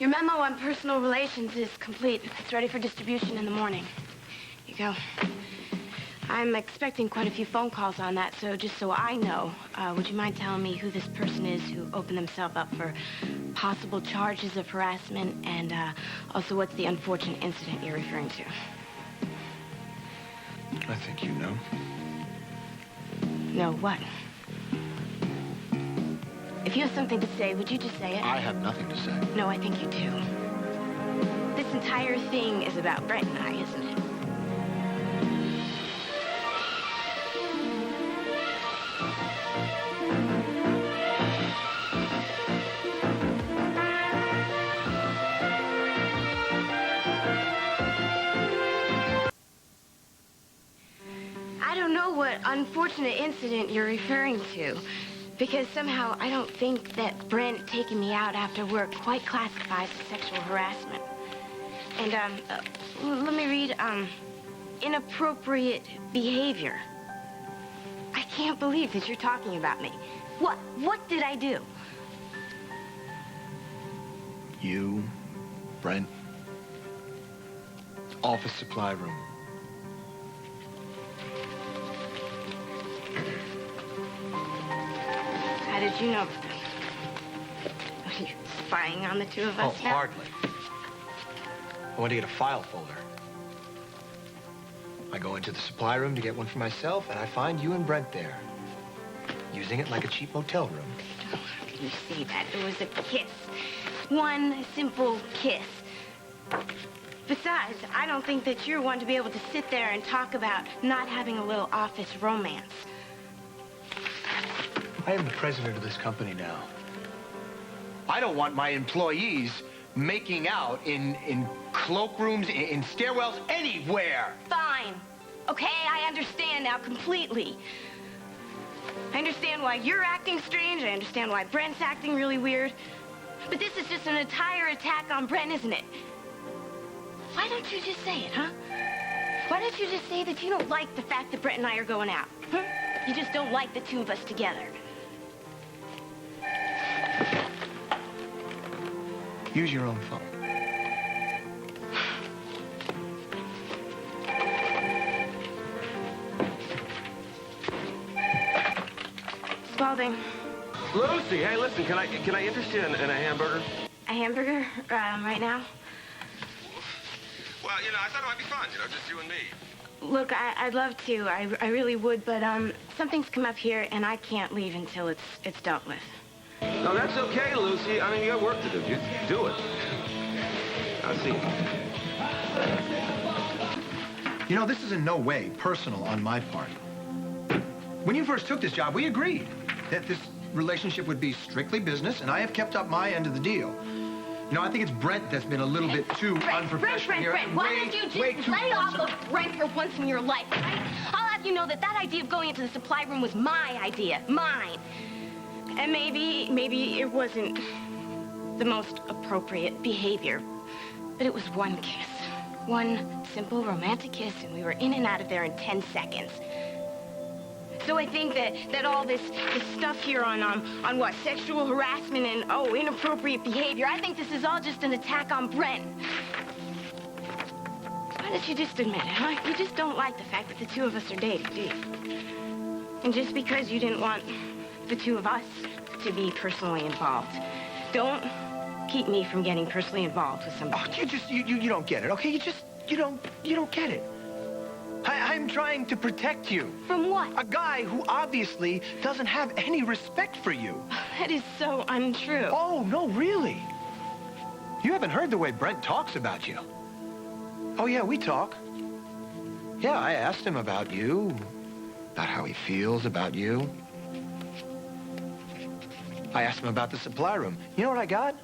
Your memo on personal relations is complete. It's ready for distribution in the morning. Here you go. I'm expecting quite a few phone calls on that, so just so I know, would you mind telling me who this person is who opened themselves up for possible charges of harassment, and also what's the unfortunate incident you're referring to? I think you know. No, what? If you have something to say, would you just say it? I have nothing to say. No, I think you do. This entire thing is about Brent and I, isn't it? I don't know what unfortunate incident you're referring to. Because somehow I don't think that Brent taking me out after work quite classifies as sexual harassment. And, let me read, inappropriate behavior. I can't believe that you're talking about me. What did I do? You, Brent, office supply room. How did you know about that? Are you spying on the two of us Oh, now? hardly. I went to get a file folder. I go into the supply room to get one for myself, and I find you and Brent there, using it like a cheap motel room. Oh, how can you say that? It was a kiss. One simple kiss. Besides, I don't think that you're one to be able to sit there and talk about not having a little office romance. I am the president of this company now. I don't want my employees making out in cloakrooms, in stairwells, anywhere. Fine. Okay, I understand now completely. I understand why you're acting strange. I understand why Brent's acting really weird. But this is just an entire attack on Brent, isn't it? Why don't you just say it, huh? Why don't you just say that you don't like the fact that Brent and I are going out? Huh? You just don't like the two of us together. Use your own phone. Spalding. Lucy, hey, listen, can I interest you in a hamburger? A hamburger? Right now? Well, I thought it might be fun, just you and me. Look, I'd love to. I really would, but something's come up here, and I can't leave until it's dealt with. No, that's okay, Lucy. I mean, you got work to do. You do it. I'll see you. This is in no way personal on my part. When you first took this job, we agreed that this relationship would be strictly business, and I have kept up my end of the deal. I think it's Brent that's been a little bit too unprofessional here. Brent, why don't you just lay off of Brent for once in your life, right? I'll have you know that idea of going into the supply room was my idea. Mine. And maybe it wasn't the most appropriate behavior, but it was one kiss. One simple romantic kiss, and we were in and out of there in 10 seconds. So I think that all this stuff here on what, sexual harassment and, inappropriate behavior, I think this is all just an attack on Brent. Why don't you just admit it, huh? You just don't like the fact that the two of us are dating, do you? And just because you didn't want the two of us to be personally involved, don't keep me from getting personally involved with somebody. Oh, you don't get it, okay? You don't get it. I'm trying to protect you. From what? A guy who obviously doesn't have any respect for you. That is so untrue. Oh, no, really? You haven't heard the way Brent talks about you. Oh, yeah, we talk. Yeah, I asked him about you, about how he feels about you. I asked him about the supply room. You know what I got?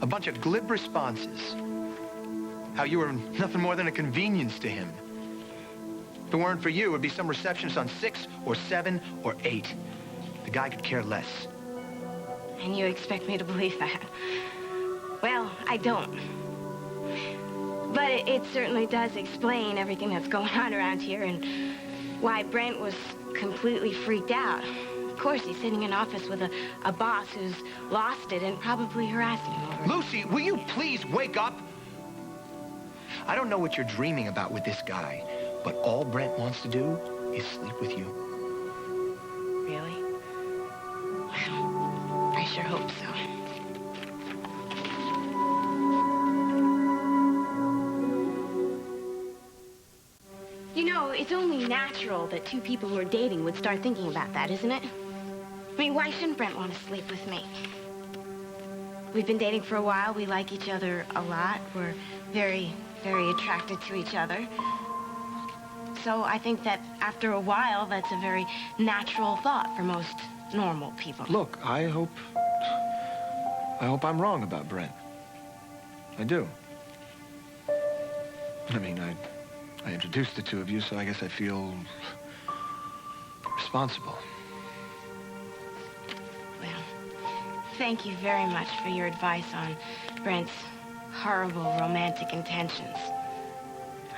A bunch of glib responses. How you were nothing more than a convenience to him. If it weren't for you, it would be some receptionist on 6 or 7 or 8. The guy could care less. And you expect me to believe that? Well, I don't. But it certainly does explain everything that's going on around here and why Brent was completely freaked out. Of course, he's sitting in office with a boss who's lost it and probably harassing him over it. Lucy, will you please wake up? I don't know what you're dreaming about with this guy, but all Brent wants to do is sleep with you. Really? Well, I sure hope so. You know, it's only natural that two people who are dating would start thinking about that, isn't it? I mean, why shouldn't Brent want to sleep with me? We've been dating for a while. We like each other a lot. We're very, very attracted to each other. So I think that after a while, that's a very natural thought for most normal people. Look, I hope I'm wrong about Brent. I do. I mean, I introduced the two of you, so I guess I feel responsible. Well, thank you very much for your advice on Brent's horrible romantic intentions.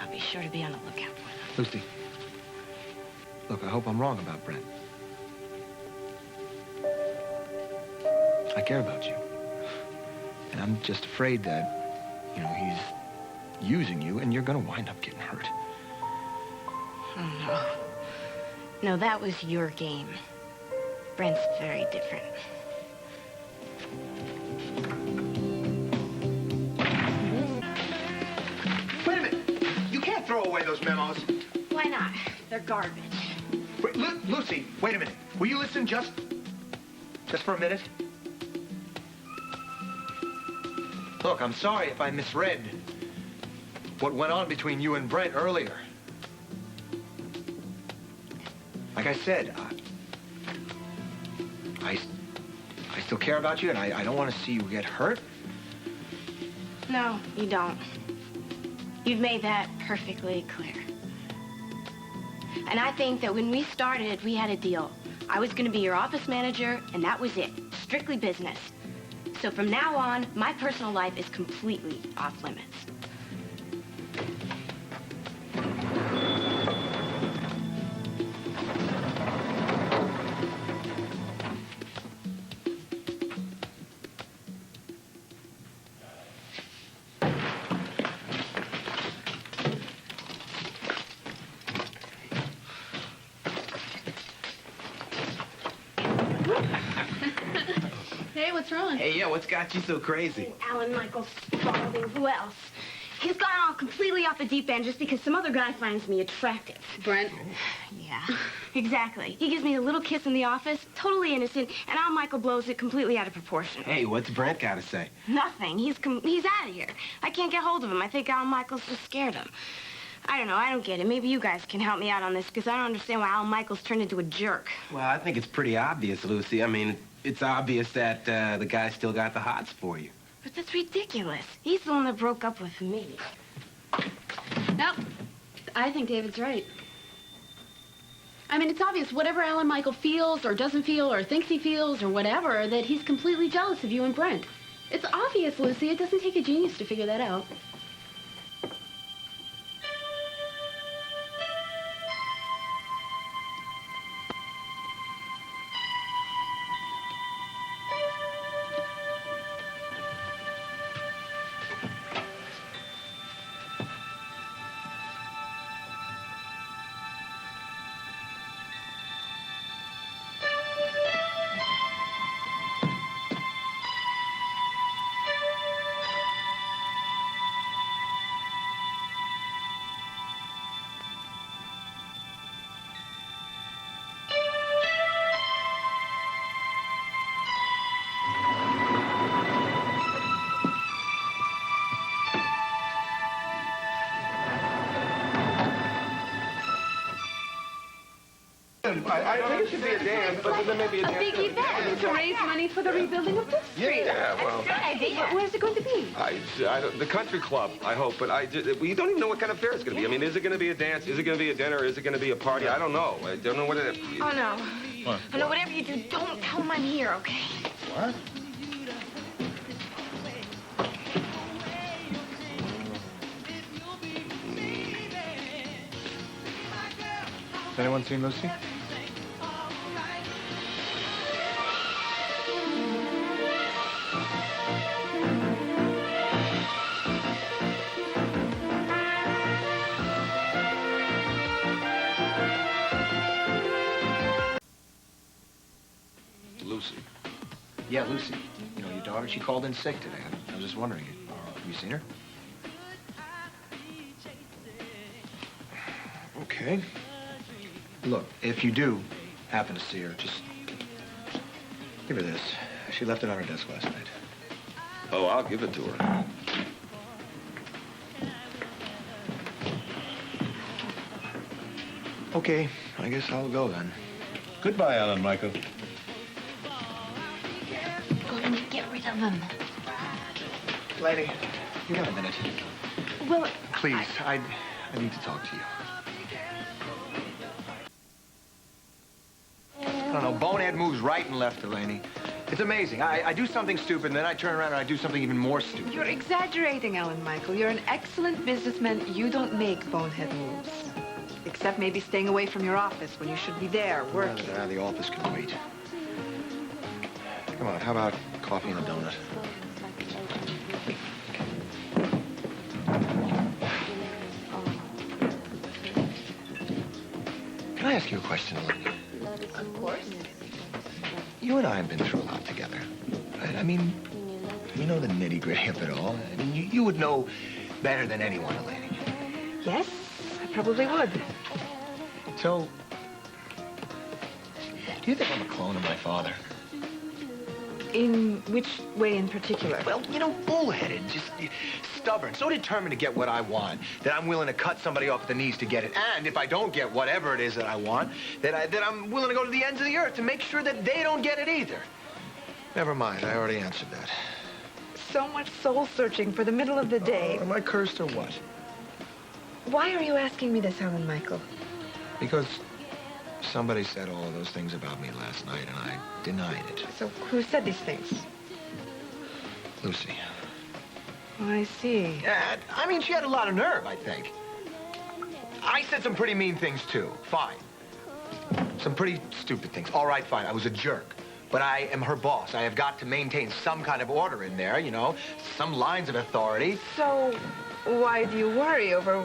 I'll be sure to be on the lookout for them. Lucy, look, I hope I'm wrong about Brent. I care about you. And I'm just afraid that, you know, he's using you and you're gonna wind up getting hurt. Oh, no. No, that was your game. Brent's very different. Wait a minute! You can't throw away those memos. Why not? They're garbage. Wait, Lucy, wait a minute. Will you listen just for a minute? Look, I'm sorry if I misread what went on between you and Brent earlier. Like I said, I still care about you, and I don't want to see you get hurt. No, you don't. You've made that perfectly clear. And I think that when we started, we had a deal. I was going to be your office manager, and that was it. Strictly business. So from now on, my personal life is completely off limits. Hey, what's wrong? Hey, yeah, what's got you so crazy? Alan Michael Spaulding, who else? He's gone all completely off the deep end just because some other guy finds me attractive. Brent? Yeah, exactly. He gives me a little kiss in the office, totally innocent, and Al Michael blows it completely out of proportion. Hey, what's Brent got to say? Nothing. He's out of here. I can't get hold of him. I think Al Michael's just scared him. I don't know. I don't get it. Maybe you guys can help me out on this because I don't understand why Al Michael's turned into a jerk. Well, I think it's pretty obvious, Lucy. I mean, it's obvious that the guy still got the hots for you. But that's ridiculous. He's the one that broke up with me. No, I think David's right. I mean, it's obvious whatever Alan Michael feels or doesn't feel or thinks he feels or whatever, that he's completely jealous of you and Brent. It's obvious, Lucy. It doesn't take a genius to figure that out. I think it should be a dance, but then maybe a dance. A big event to raise money for the rebuilding of this street. Yeah, well, Good idea. Where's it going to be? the country club, I hope, but we don't even know what kind of fair it's going to be. I mean, is it going to be a dance? Is it going to be a dinner? Is it going to be a party? I don't know. I don't know what it is. Oh, no. What? Oh, no, whatever you do, don't tell him I'm here, okay? What? Has anyone seen Lucy? Lucy. Yeah, Lucy. You know, your daughter, she called in sick today. I was just wondering, have you seen her? Okay. Look, if you do happen to see her, just give her this. She left it on her desk last night. Oh, I'll give it to her. Okay, I guess I'll go then. Goodbye, Alan Michael. Go and get rid of him. Lady, you got a minute? Well, Please, I need to talk to you. I don't know, Bonehead moves right and left, Delaney. It's amazing. I do something stupid, and then I turn around and I do something even more stupid. You're exaggerating, Alan Michael. You're an excellent businessman. You don't make bonehead moves. Except maybe staying away from your office when you should be there, working. The office can wait. Come on, how about coffee and a donut? Can I ask you a question, Delaney? of course. You and I have been through a lot together, right? I mean, you know the nitty-gritty of it all. I mean, you would know better than anyone, Delaney. Yes, I probably would. So, do you think I'm a clone of my father? In which way in particular? Well, you know, bullheaded, just stubborn, so determined to get what I want that I'm willing to cut somebody off at the knees to get it. And if I don't get whatever it is that I want, that I'm willing to go to the ends of the earth to make sure that they don't get it either. Never mind, I already answered that. So much soul-searching for the middle of the day. Am I cursed or what? Why are you asking me this, Alan Michael? Because somebody said all of those things about me last night, and I denied it. So who said these things? Lucy. Oh, I see. Yeah, I mean, she had a lot of nerve, I think. I said some pretty mean things, too. Fine. Some pretty stupid things. All right, fine. I was a jerk. But I am her boss. I have got to maintain some kind of order in there, you know, some lines of authority. So why do you worry over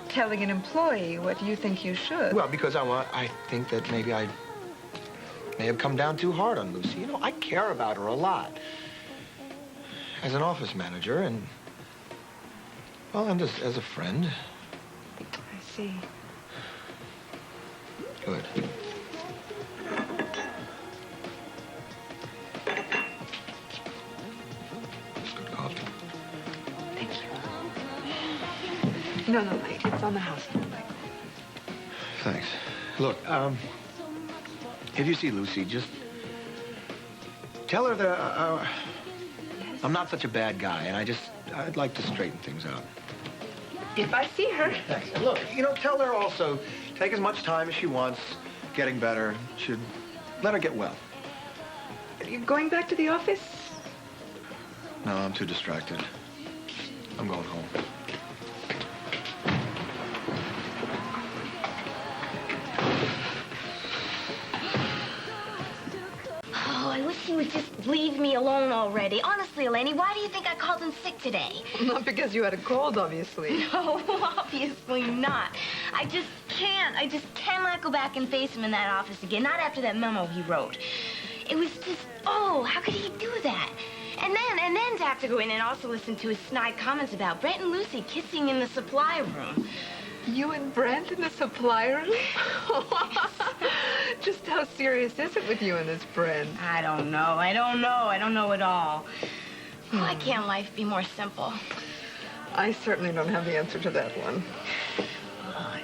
telling an employee what you think you should? Well, because I think that maybe I may have come down too hard on Lucy. You know, I care about her a lot. As an office manager and, well, and as a friend. I see. Good. It's good coffee. Thank you. No, it's on the house, Alan Michael. Thanks. Look, if you see Lucy, just tell her that I'm not such a bad guy, and I'd like to straighten things out. If I see her. Thanks. And look, you know, tell her also, take as much time as she wants getting better. Should let her get well. Are you going back to the office? No, I'm too distracted. I'm going home. Oh, I wish you would just leave me alone already. Honestly, Eleni, why do you think I called in sick today? Not because you had a cold, obviously. No, obviously not. I just cannot go back and face him in that office again. Not after that memo he wrote. It was just, oh, how could he do that? And then to have to go in and also listen to his snide comments about Brent and Lucy kissing in the supply room. You and Brent in the supply room? Just how serious is it with you and this Brent? I don't know at all. Why can't life be more simple? I certainly don't have the answer to that one.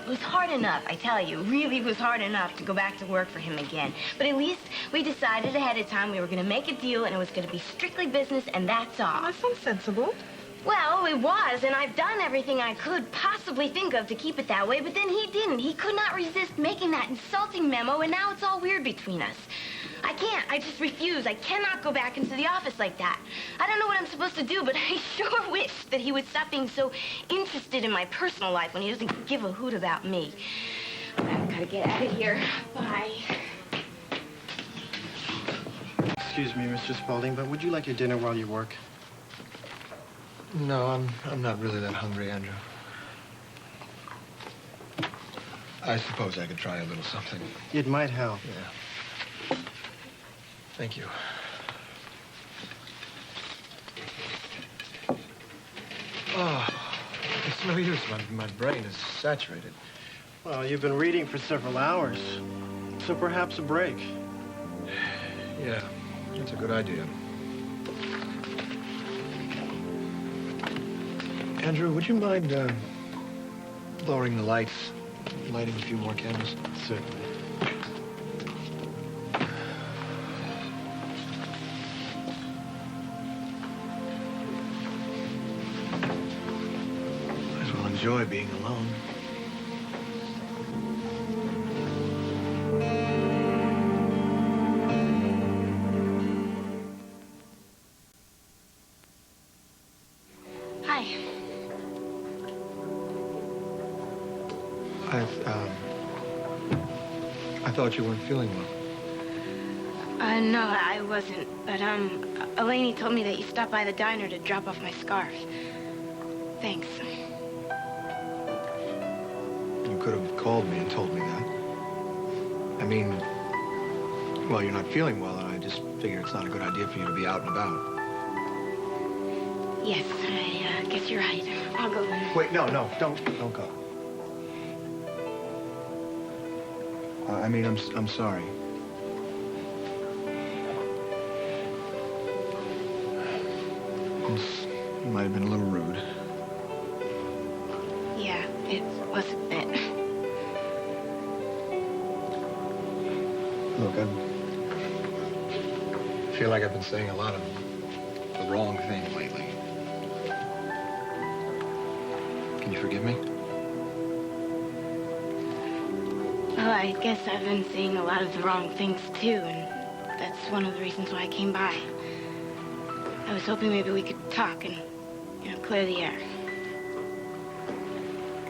It was hard enough, I tell you. Really was hard enough to go back to work for him again. But at least we decided ahead of time we were going to make a deal and it was going to be strictly business and that's all. That sounds sensible. Well, it was, and I've done everything I could possibly think of to keep it that way, but then he didn't. He could not resist making that insulting memo, and now it's all weird between us. I can't. I just refuse. I cannot go back into the office like that. I don't know what I'm supposed to do, but I sure wish that he would stop being so interested in my personal life when he doesn't give a hoot about me. I've got to get out of here. Bye. Excuse me, Mr. Spaulding, but would you like your dinner while you work? No, I'm not really that hungry, Andrew. I suppose I could try a little something. It might help. Yeah. Thank you. Oh, it's no use. My brain is saturated. Well, you've been reading for several hours, so perhaps a break. Yeah, that's a good idea. Andrew, would you mind lowering the lights, lighting a few more candles? Certainly. Might as well enjoy being alone. Hi. I thought you weren't feeling well. No, I wasn't. But, Elaine told me that you stopped by the diner to drop off my scarf. Thanks. You could have called me and told me that. I mean, well, you're not feeling well, and I just figure it's not a good idea for you to be out and about. Yes, I guess you're right. I'll go then. Wait, no, don't go. I mean, I'm sorry. It might have been a little rude. Yeah, it was a bit. Look, I feel like I've been saying a lot of the wrong thing lately. Can you forgive me? Well, I guess I've been saying a lot of the wrong things, too, and that's one of the reasons why I came by. I was hoping maybe we could talk and, clear the air.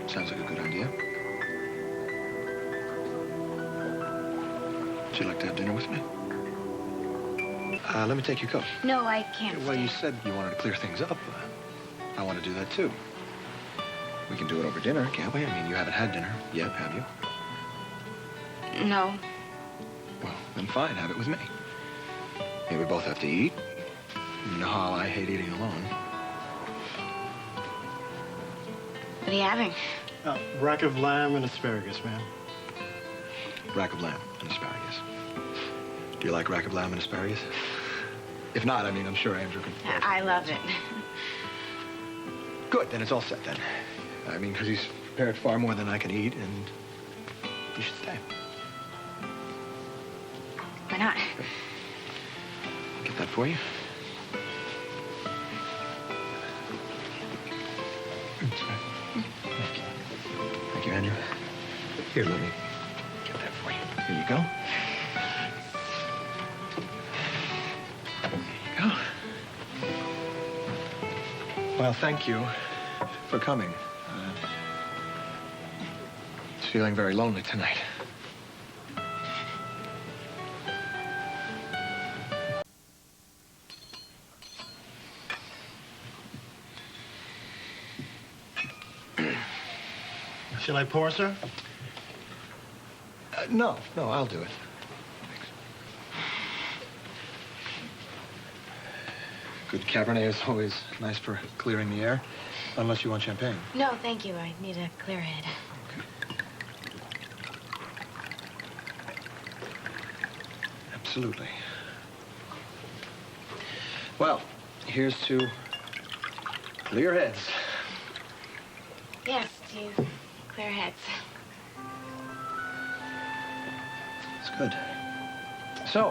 Sounds like a good idea. Would you like to have dinner with me? Let me take your coat. No, I can't Well, stay. you said you wanted to clear things up. I want to do that, too. We can do it over dinner, can't we? I mean, you haven't had dinner yet, have you? No. Well, then fine, have it with me. Maybe we both have to eat. You know how I hate eating alone. What are you having? Rack of lamb and asparagus, ma'am. Rack of lamb and asparagus. Do you like rack of lamb and asparagus? If not, I mean, I'm sure Andrew can... I love it. Good, then it's all set then. I mean, because he's prepared far more than I can eat, and you should stay. Why not? Get that for you. Thank you. Thank you, Andrew. Here, let me get that for you. Here you go. There you go. Well, thank you for coming. It's feeling very lonely tonight. Shall I pour, sir? No, I'll do it. Thanks. Good Cabernet is always nice for clearing the air, unless you want champagne. No, thank you. I need a clear head. Okay. Absolutely. Well, here's to clear heads. Yes, to clear heads. It's good. So,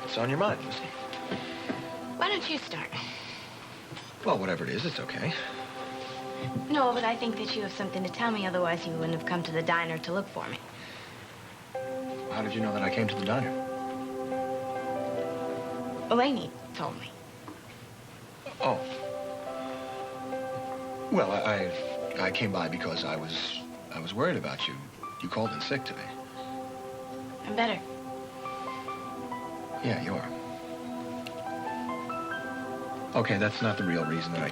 what's on your mind, Lucy? Why don't you start? Well, whatever it is, it's okay. No, but I think that you have something to tell me, otherwise you wouldn't have come to the diner to look for me. How did you know that I came to the diner? Elaine told me. Oh. Well, I came by because I was worried about you. You called in sick today. I'm better. Yeah, you are. Okay, that's not the real reason that I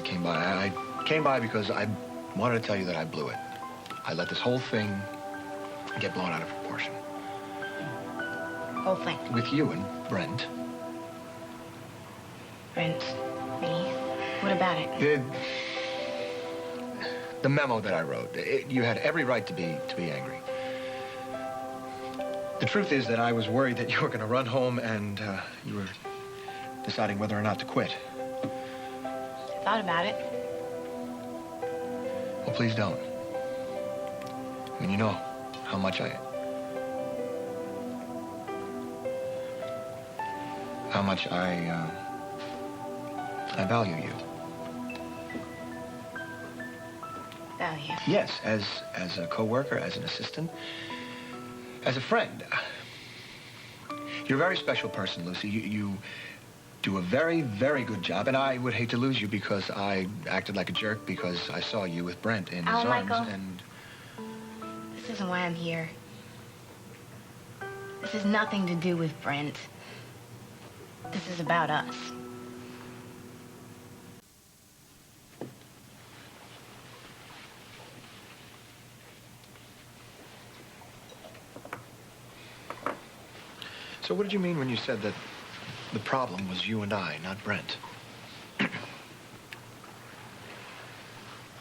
came by. I came by because I wanted to tell you that I blew it. I let this whole thing get blown out of proportion. whole thing. With you and Brent. Brent, me. What about it? The memo that I wrote, you had every right to be angry. The truth is that I was worried that you were going to run home and you were deciding whether or not to quit. I thought about it. Well, please don't. I mean, you know how much I value you. Value. Yes, as a coworker, as an assistant, as a friend. You're a very special person, Lucy. You do a very, very good job, and I would hate to lose you because I acted like a jerk because I saw you with Brent in his arms, Michael. and... This isn't why I'm here. This has nothing to do with Brent. This is about us. So what did you mean when you said that the problem was you and I, not Brent?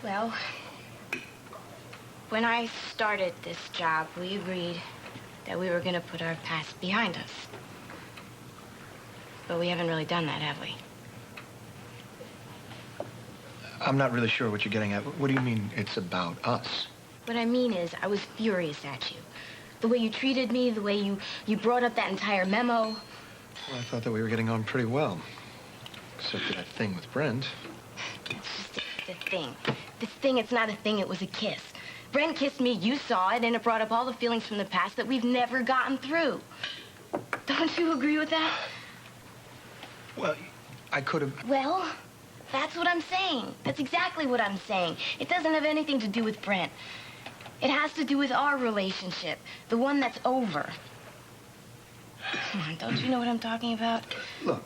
Well, when I started this job, we agreed that we were going to put our past behind us. But we haven't really done that, have we? I'm not really sure what you're getting at. What do you mean it's about us? What I mean is, I was furious at you. The way you treated me, the way you brought up that entire memo. Well, I thought that we were getting on pretty well. Except for that thing with Brent. It's just the thing. This thing, it's not a thing, it was a kiss. Brent kissed me, you saw it, and it brought up all the feelings from the past that we've never gotten through. Don't you agree with that? Well, I could have... Well, that's what I'm saying. That's exactly what I'm saying. It doesn't have anything to do with Brent. It has to do with our relationship, the one that's over. Come on, don't you know what I'm talking about? Look,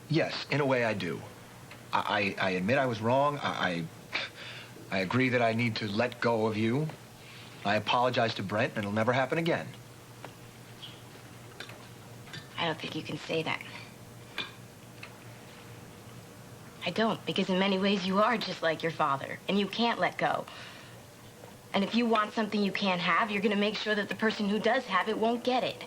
yes, in a way I do. I admit I was wrong. I agree that I need to let go of you. I apologize to Brent, and it'll never happen again. I don't think you can say that. I don't, because in many ways you are just like your father, and you can't let go. And if you want something you can't have, you're going to make sure that the person who does have it won't get it.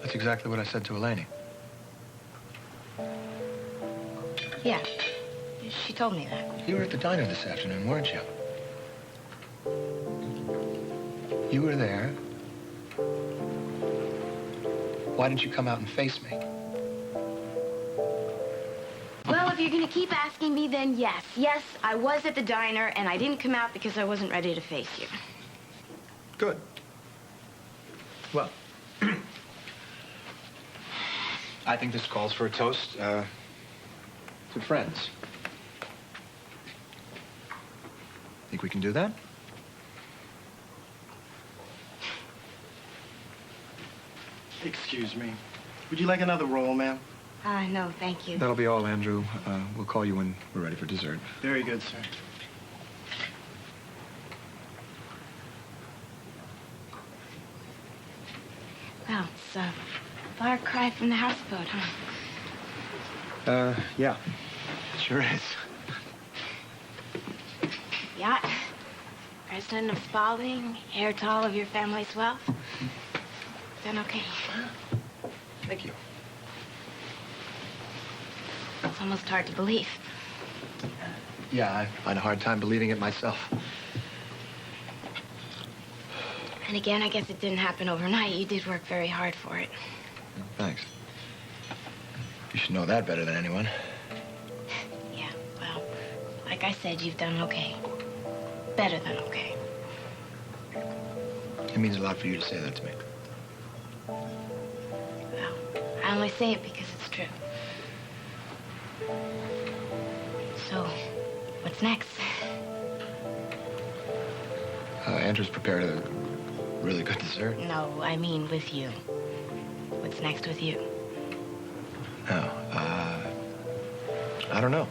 That's exactly what I said to Eleni. Yeah, she told me that. You were at the diner this afternoon, weren't you? You were there. Why didn't you come out and face me? Well, if you're going to keep asking me, then yes. Yes, I was at the diner, and I didn't come out because I wasn't ready to face you. Good. Well, I think this calls for a toast to friends. Think we can do that? Excuse me. Would you like another roll, ma'am? No, thank you. That'll be all, Andrew. We'll call you when we're ready for dessert. Very good, sir. Well, it's a far cry from the houseboat, huh? Yeah. Sure is. Yacht, president of Spalding, heir to all of your family's wealth. Done okay. Thank you. It's almost hard to believe. Yeah, I find a hard time believing it myself. And again, I guess it didn't happen overnight. You did work very hard for it. Thanks. You should know that better than anyone. Yeah, well, like I said, you've done okay. Better than okay. It means a lot for you to say that to me. Well, I only say it because it's true. So, what's next? Andrew's prepared a really good dessert. No, I mean with you. What's next with you? Oh, I don't know.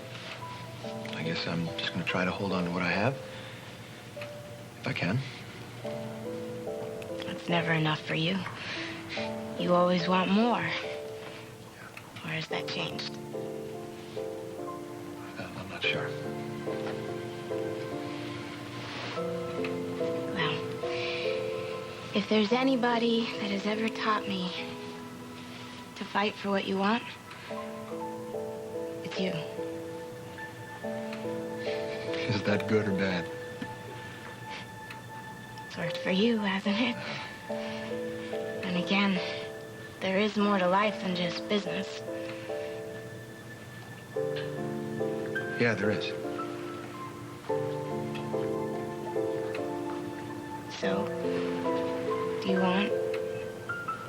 I guess I'm just going to try to hold on to what I have. If I can. it's never enough for you. You always want more. Or has that changed? I'm not sure. Well, if there's anybody that has ever taught me to fight for what you want, it's you. Is that good or bad? It's worked for you, hasn't it? And again, there is more to life than just business. Yeah, there is. So, do you want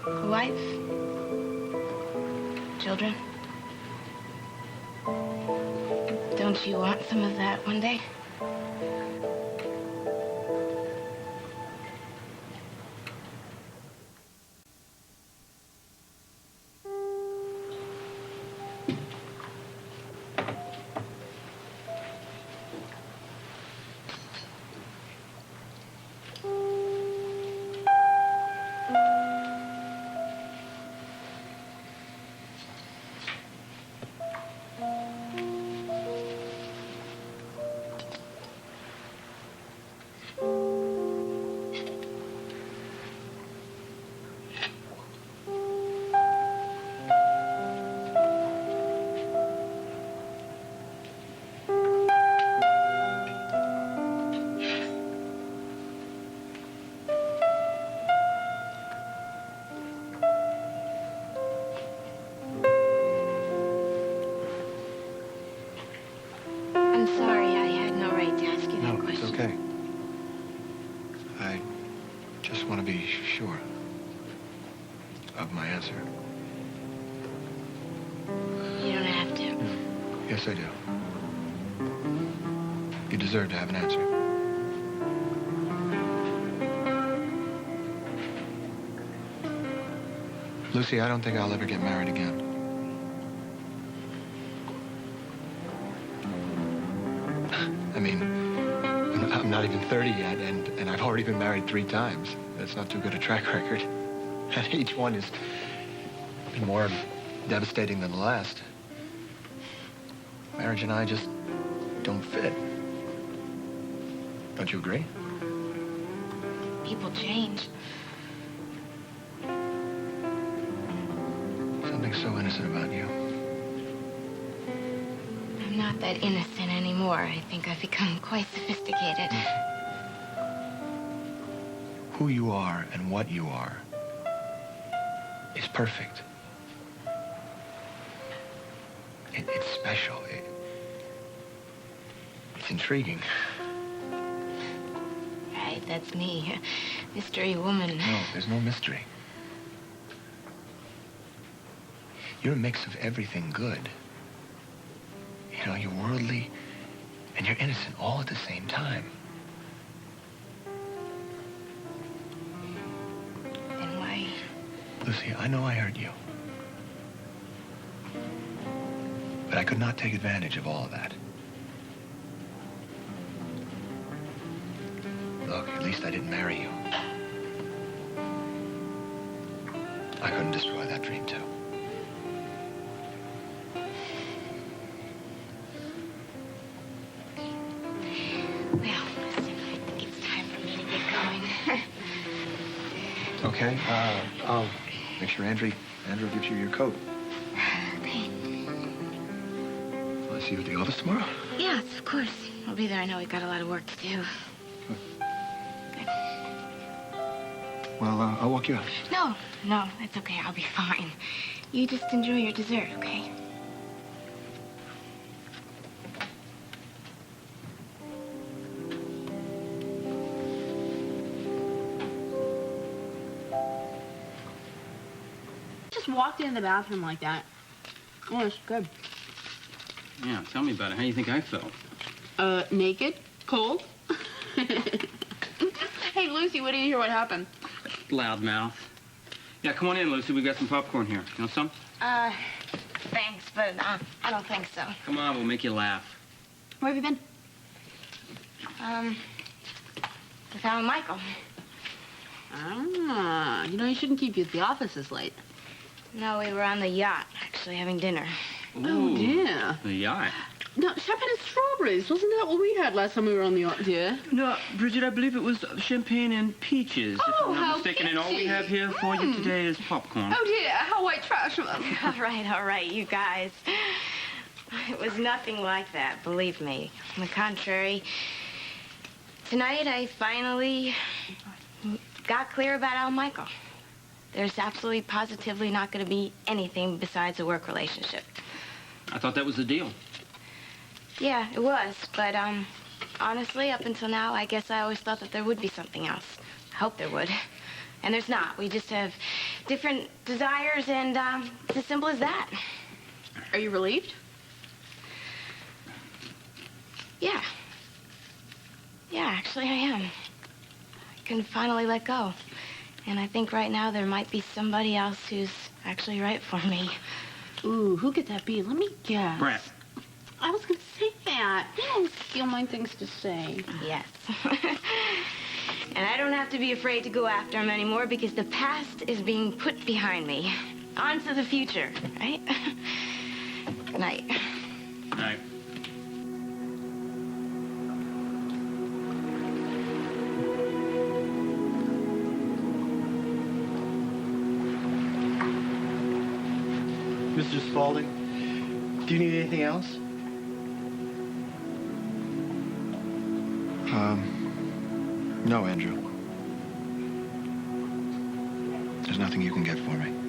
a wife? Children? Don't you want some of that one day? I'm sorry, I had no right to ask you that No, it's question. okay. I just want to be sure of my answer. You don't have to. Yes, I do. You deserve to have an answer. Lucy, I don't think I'll ever get married again. I mean, I'm not even 30 yet, and I've already been married 3 times. That's not too good a track record. And each one has been more devastating than the last. Marriage and I just don't fit. Don't you agree? People change. Something so innocent about you. I'm not that innocent anymore. I think I've become quite sophisticated. Who you are and what you are is perfect. It's special. It's intriguing. Right, that's me. Mystery woman. No, there's no mystery. You're a mix of everything good. You know, you're worldly and you're innocent all at the same time. Then why? Lucy, I know I hurt you. But I could not take advantage of all of that. Look, at least I didn't marry you. I couldn't destroy that dream, too. Well, listen, I think it's time for me to get going. Okay, I'll make sure Andrew gives you your coat. Okay. I'll see you at the office tomorrow? Yes, of course. I'll be there. I know we've got a lot of work to do. Well, I'll walk you out. No, that's okay. I'll be fine. You just enjoy your dessert, okay? Just walked in the bathroom like that. Oh, it's good. Yeah, tell me about it. How do you think I felt? Naked? Cold? Hey, Lucy, what do you hear what happened? Loudmouth. Yeah, come on in, Lucy. We got some popcorn here. You want some? Thanks, but I don't think so. Come on, we'll make you laugh. Where have you been? I found Michael. Ah, you know, you shouldn't keep you at the office this late. No, we were on the yacht, actually having dinner. Oh, dear. The yacht. No, champagne and strawberries. Wasn't that what we had last time we were on the yacht, dear? No, Bridget, I believe it was champagne and peaches. Oh, if I'm not how mistaken. And all we peachy. have here for you today is popcorn. Oh, dear. How white trash of us. All right, you guys. It was nothing like that, believe me. On the contrary, tonight I finally got clear about Al Michael. There's absolutely, positively not going to be anything besides a work relationship. I thought that was the deal. Yeah, it was, but, honestly, up until now, I guess I always thought that there would be something else. I hope there would. And there's not. We just have different desires, and, it's as simple as that. Are you relieved? Yeah. Yeah, actually, I am. I can finally let go. And I think right now there might be somebody else who's actually right for me. Ooh, who could that be? Let me guess. Brent. I was going to say that. You don't steal my things to say. Yes. And I don't have to be afraid to go after him anymore because the past is being put behind me. On to the future, right? Good night. All right. Mr. Spaulding, do you need anything else? No, Andrew. There's nothing you can get for me.